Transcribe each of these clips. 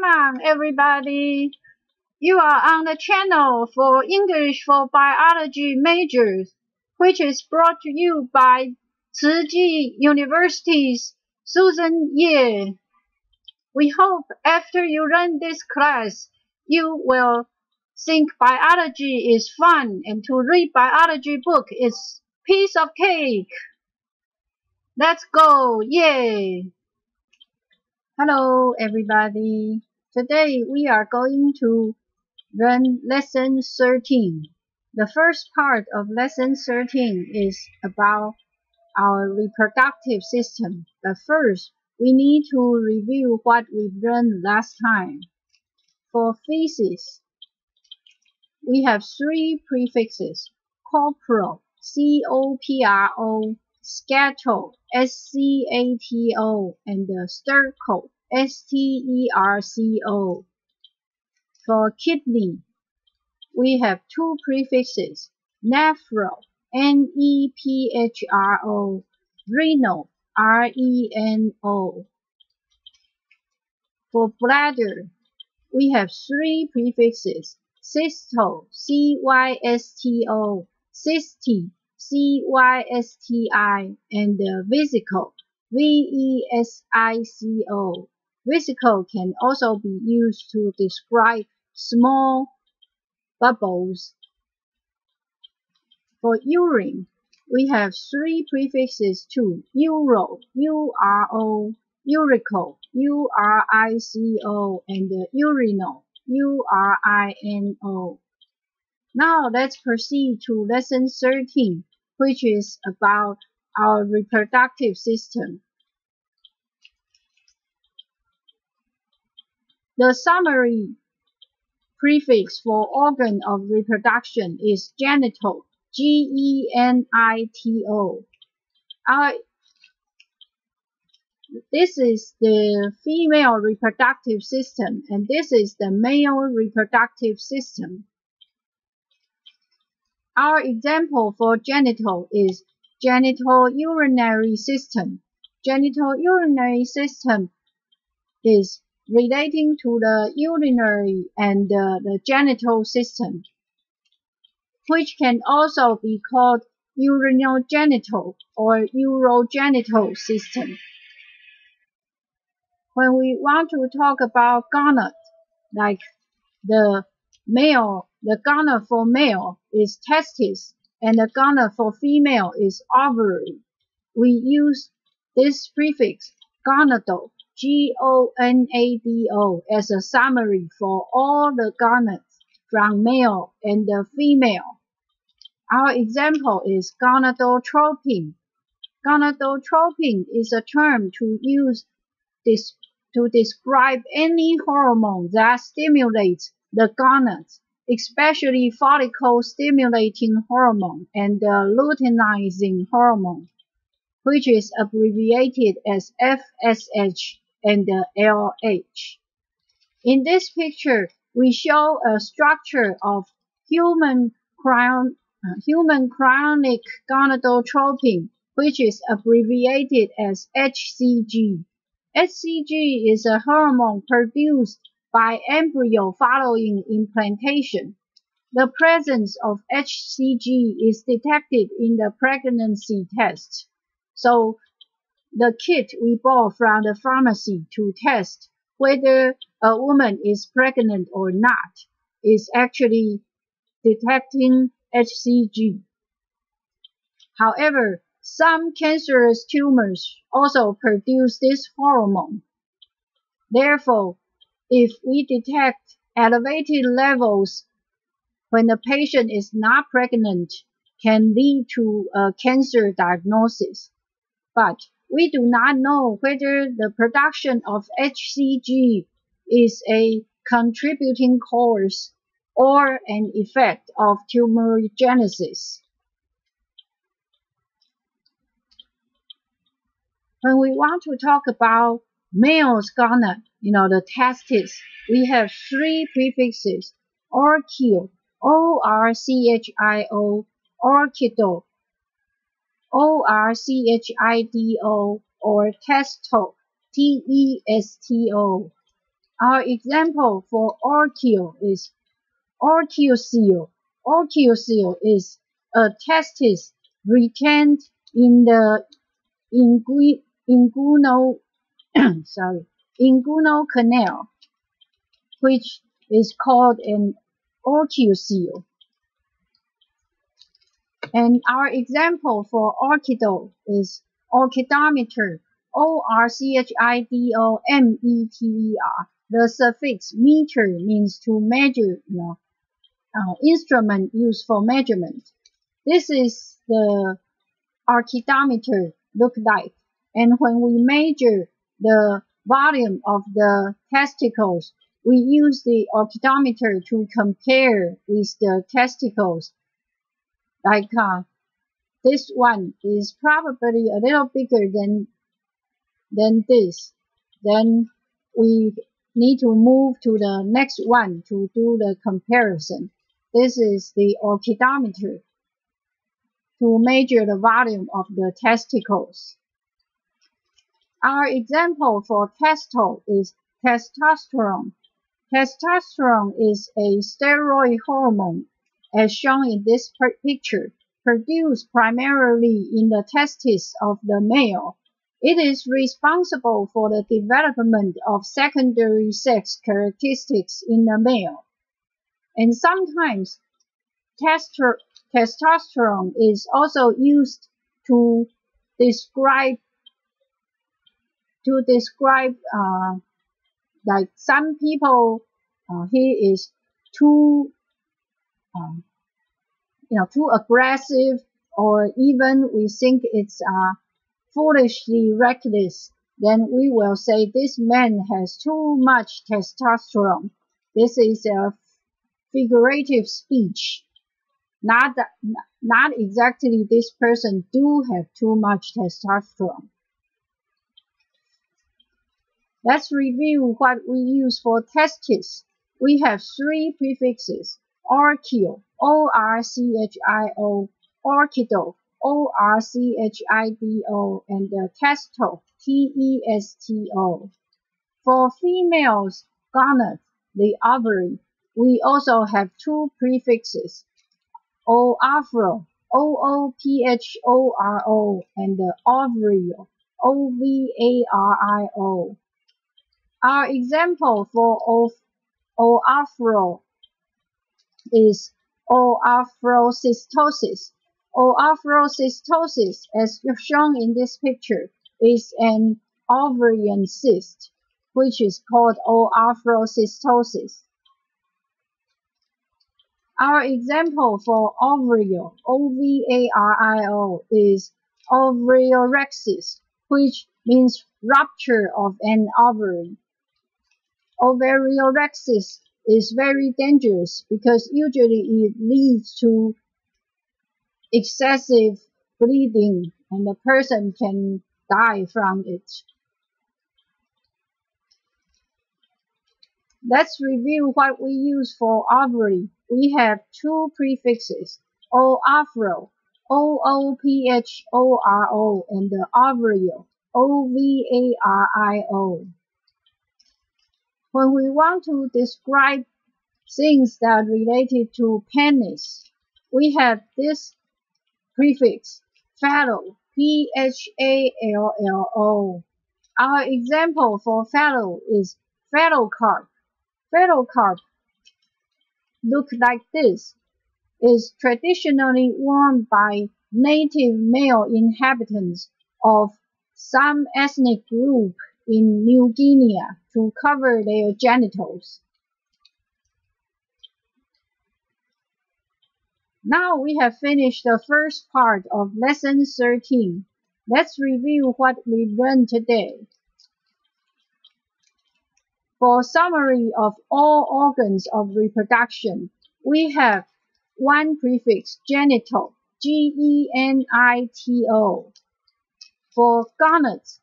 Come on, everybody. You are on the channel for English for Biology majors, which is brought to you by Tzu Chi University's Susan Ye. We hope after you learn this class, you will think biology is fun and to read biology book is piece of cake. Let's go, yay! Hello, everybody. Today we are going to learn lesson 13. The first part of lesson 13 is about our reproductive system. But first, we need to review what we've learned last time. For feces, we have three prefixes: copro, C-O-P-R-O, scato, S-C-A-T-O, and sterco, S-T-E-R-C-O. For kidney, we have two prefixes: nephro, N-E-P-H-R-O, renal, R-E-N-O. For bladder, we have three prefixes: cysto, C-Y-S-T-O, cysty, C-Y-S-T-I, and vesicle, V-E-S-I-C-O. Vesicle can also be used to describe small bubbles. For urine, we have three prefixes too: uro, U-R-O, urical, U-R-I-C-O, and urinal, U-R-I-N-O. Now let's proceed to lesson 13, which is about our reproductive system. The summary prefix for organ of reproduction is genital, G-E-N-I-T-O. This is the female reproductive system, and this is the male reproductive system. Our example for genital is genitourinary system. Genitourinary system is relating to the urinary and the genital system, which can also be called urinogenital or urogenital system. When we want to talk about gonad, like the male, the gonad for male is testis, and the gonad for female is ovary. We use this prefix gonadal, G-O-N-A-D-O, as a summary for all the gonads from male and the female. Our example is gonadotropin. Gonadotropin is a term to use to describe any hormone that stimulates the gonads, especially follicle-stimulating hormone and luteinizing hormone, which is abbreviated as FSH and LH. In this picture, we show a structure of human chorionic gonadotropin, which is abbreviated as HCG. HCG is a hormone produced by embryo following implantation. The presence of HCG is detected in the pregnancy test. So, the kit we bought from the pharmacy to test whether a woman is pregnant or not is actually detecting HCG. However, some cancerous tumors also produce this hormone. Therefore, if we detect elevated levels when the patient is not pregnant, can lead to a cancer diagnosis. But we do not know whether the production of HCG is a contributing cause or an effect of tumorigenesis. When we want to talk about male's gonad, the testis, we have three prefixes: orchio, O-R-C-H-I-O, orchido, O-R-C-H-I-D-O, or testo, T-E-S-T-O. Our example for orchid is orchidocele. Orchidocele is a testis retained in the inguinal inguinal canal, which is called an orchidocele. And our example for orchidol is orchidometer. ORCHIDOMETER. The suffix meter means to measure, instrument used for measurement. This is the orchidometer look like. And when we measure the volume of the testicles, we use the orchidometer to compare with the testicles. Like this one is probably a little bigger than this. Then we need to move to the next one to do the comparison. This is the orchidometer to measure the volume of the testicles. Our example for testo is testosterone. Testosterone is a steroid hormone, as shown in this picture, produced primarily in the testes of the male. It is responsible for the development of secondary sex characteristics in the male. And sometimes testosterone is also used to describe like some people he is too too aggressive, or even we think it's foolishly reckless, then we will say this man has too much testosterone. This is a figurative speech. Not exactly this person do have too much testosterone. Let's review what we use for testis. We have three prefixes: orchio, O-R-C-H-I-O, orchido, O-R-C-H-I-D-O, and testo, T-E-S-T-O. For females, gonad, the ovary, we also have two prefixes: ovario, O-O-P-H-O-R-O, and ovario, O-V-A-R-I-O. Our example for ovario is oophocystosis. Oophocystosis, as shown in this picture, is an ovarian cyst, which is called oophocystosis. Our example for ovario, O-V-A-R-I-O, is ovariorexis, which means rupture of an ovary. Ovariorexis is very dangerous because usually it leads to excessive bleeding and the person can die from it. Let's review what we use for ovary. We have two prefixes: ovario, O-O-P-H-O-R-O, and ovario, O-V-A-R-I-O. When we want to describe things that are related to penis, we have this prefix, phallo, P-H-A-L-L-O. Our example for phallo is phallocarp. Phallocarp look like this, is traditionally worn by native male inhabitants of some ethnic group in New Guinea to cover their genitals. Now we have finished the first part of lesson 13. Let's review what we learned today. For summary of all organs of reproduction, we have one prefix, genital, G-E-N-I-T-O. For gonads,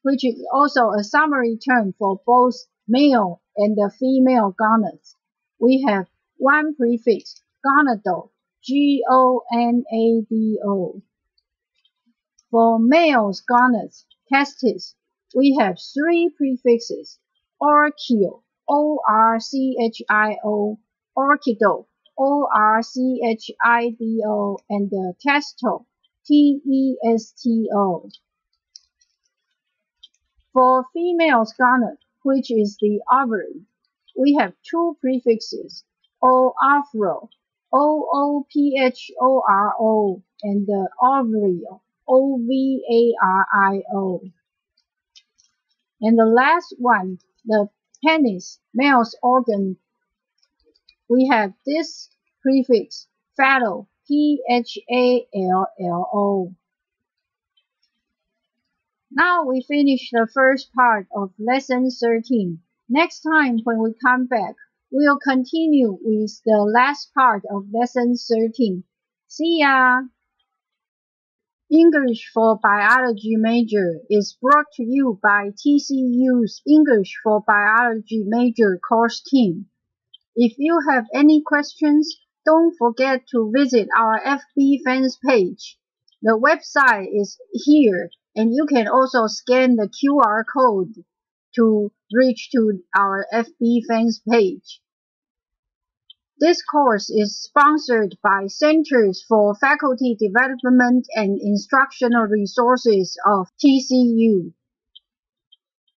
which is also a summary term for both male and the female gonads, we have one prefix, gonadal, G-O-N-A-D-O. For males gonads, testis, we have three prefixes: orchio, ORCHIO, Orchido, ORCHIDO, and Testo, TESTO. For female scarlet, which is the ovary, we have two prefixes, ophro, OOPHORO, and ovario, OVARIO. And the last one, the penis, male's organ, we have this prefix, phallo, PHALLO. Now we finish the first part of lesson 13. Next time when we come back, we'll continue with the last part of lesson 13. See ya! English for Biology Major is brought to you by TCU's English for Biology Major course team. If you have any questions, don't forget to visit our FB fans page. The website is here, and you can also scan the QR code to reach to our FB fans page. This course is sponsored by Centers for Faculty Development and Instructional Resources of TCU.